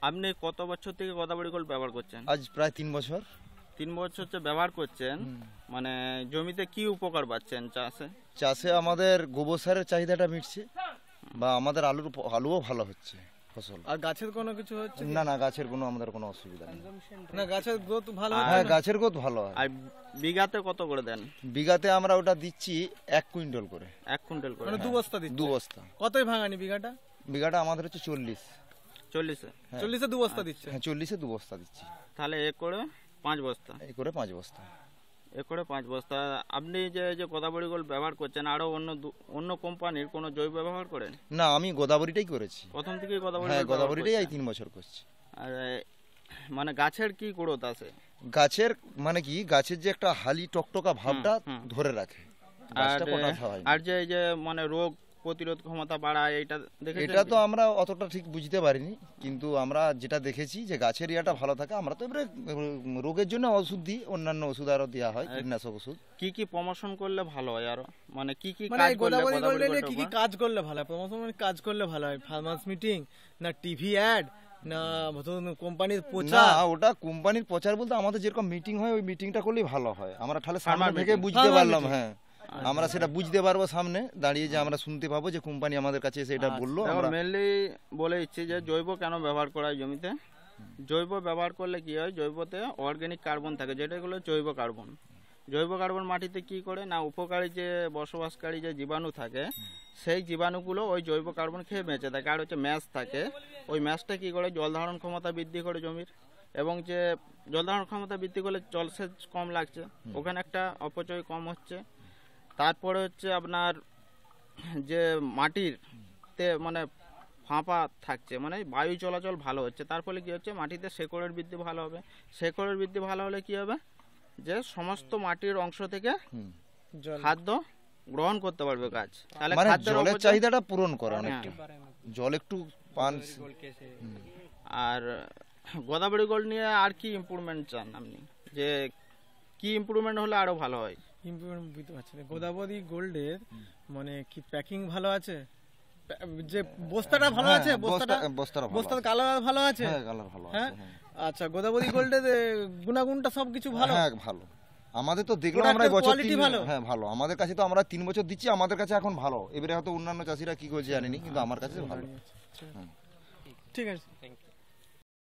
আপনি কত বছর থেকে গোদাবরী গোল্ড ব্যবহার করছেন? আজ প্রায় 3 বছর। 3 বছর হচ্ছে ব্যবহার করছেন। মানে জমিতে কি উপকার পাচ্ছেন চাষে? চাষে আমাদের গোবর সারের চাহিদাটা মিটছে, বা আমাদের আলুও ভালো হচ্ছে ফসল। আর গাছের কোনো কিছু হচ্ছে? না, গাছের কোনো আমাদের কোনো অসুবিধা নেই। না, গাছের গ্রোথ ভালো হয়? হ্যাঁ, গাছের গ্রোথ ভালো হয়। আর বিঘাতে কত করে দেন? বিঘাতে আমরা ওটা দিচ্ছি 1 কুইন্টাল করে। 1 কুইন্টাল করে? মানে 2 বস্তা দিচ্ছি? 2 বস্তা। কতই ভাঙানি বিঘাটা? বিঘাটা আমাদের হচ্ছে 40। 40-এ? 40-এ 2 বস্তা দিচ্ছে? হ্যাঁ, 40-এ 2 বস্তা দিচ্ছি। তাহলে করে 5 বস্তা? করে 5 বস্তা। করে 5 বস্তা। আপনি যে গোদাবরী গোল্ড ব্যবহার করছেন, আরো অন্য কোম্পানির কোনো জৈব ব্যবহার করেন? না, আমি গোদাবরীটাই করেছি প্রথম থেকেই গোদাবরী? হ্যাঁ, গোদাবরীটাই এই 3 বছর করছি। আর মানে গাছের কি গ্রোথ আছে? গাছের মানে কি, গাছের যে একটা হালি টকটকা ভাবটা ধরে রাখে। আর যে মানে রোগ প্রতিরোধ ক্ষমতা বাড়ায়, এটা তো আমরা অতটা ঠিক বুঝতে পারিনি, কিন্তু আমরা যেটা দেখেছি যে গাছের ইয়াটা ভালো থাকে। আমরা তো এবারে রোগের জন্য ওষুধ দিই, অন্যান্য ওষুধ আরো দেওয়া হয়, কীটনাশক ওষুধ। কি প্রমোশন করলে ভালো হয় আরো? মানে কি কাজ গোদাবরী গোল্ডে কি কাজ করলে ভালো হয়? প্রমোশন কাজ করলে ভালো হয়? ফার্মার্স মিটিং, না টিভি অ্যাড, না কোম্পানির প্রচার? না, ওটা কোম্পানির প্রচার বলতে আমাদের যেরকম মিটিং হয় ওই মিটিংটা করলেই ভালো হয়। আমরা তাহলে সামনে থেকে বুঝতে পারলাম। হ্যাঁ, আমরা সেটা বুঝতে পারবো সামনে দাঁড়িয়ে, যে আমরা শুনতে পাবো যে কোম্পানি আমাদের কাছে এসে এটা বললো। আমরা মেনলি বলে দিচ্ছি যে জৈব কেন ব্যবহার করা হয় জমিতে। জৈব ব্যবহার করলে কি হয়, জৈবতে অর্গানিক কার্বন থাকে, যেটা হলো জৈব কার্বন। জৈব কার্বন মাটিতে কি করে না, উপকারী যে বসবাসকারী যে জীবাণু থাকে, সেই জীবাণুগুলো ওই জৈব কার্বন খেয়ে বেঁচে থাকে। আর হচ্ছে ম্যাশ থাকে, ওই ম্যাশটা কি করে জল ধারণ ক্ষমতা বৃদ্ধি করে জমির, এবং যে জল ধারণ ক্ষমতা বৃদ্ধি করলে জলসেচ কম লাগছে, ওখানে একটা অপচয় কম হচ্ছে। তারপরে হচ্ছে আপনার যে মাটির তে মানে ফাঁপা থাকছে, মানে বায়ু চলাচল ভালো হচ্ছে, তার ফলে কি হচ্ছে মাটিতে শেকড়ের বৃদ্ধি ভালো হবে। শেকড়ের বৃদ্ধি ভালো হলে কি হবে, যে সমস্ত মাটির অংশ থেকে খাদ্য গ্রহণ করতে পারবে গাছ। তাহলে জলের চাহিদাটা পূরণ করে অনেকটা, জল একটু পান। আর গোদাবরী গোল্ড নিয়ে আর কি ইমপ্রুভমেন্ট চান আপনি, যে কি ইমপ্রুভমেন্ট হলে আরো ভালো হয়? ইমপ্রুভমেন্ট বুঝতে পারছি না। গোদাবরী গোল্ডের মানে কি প্যাকিং ভালো আছে, যে বস্তাটা ভালো আছে, বস্তার কালার ভালো আছে? হ্যাঁ, আচ্ছা। গোদাবরী গোল্ডের গুণাগুণটা সবকিছু ভালো? হ্যাঁ, ভালো। আমাদের তো দেখলাম আমরা বছর 3 ভালো। হ্যাঁ, ভালো। আমাদের কাছে তো আমরা 3 বছর দিচ্ছি, আমাদের কাছে এখন ভালো। এবারে হয়তো অন্যান্য চাষিরা কি করছে জানি না, কিন্তু আমার কাছে ভালো। ঠিক আছে, থ্যাংক ইউ।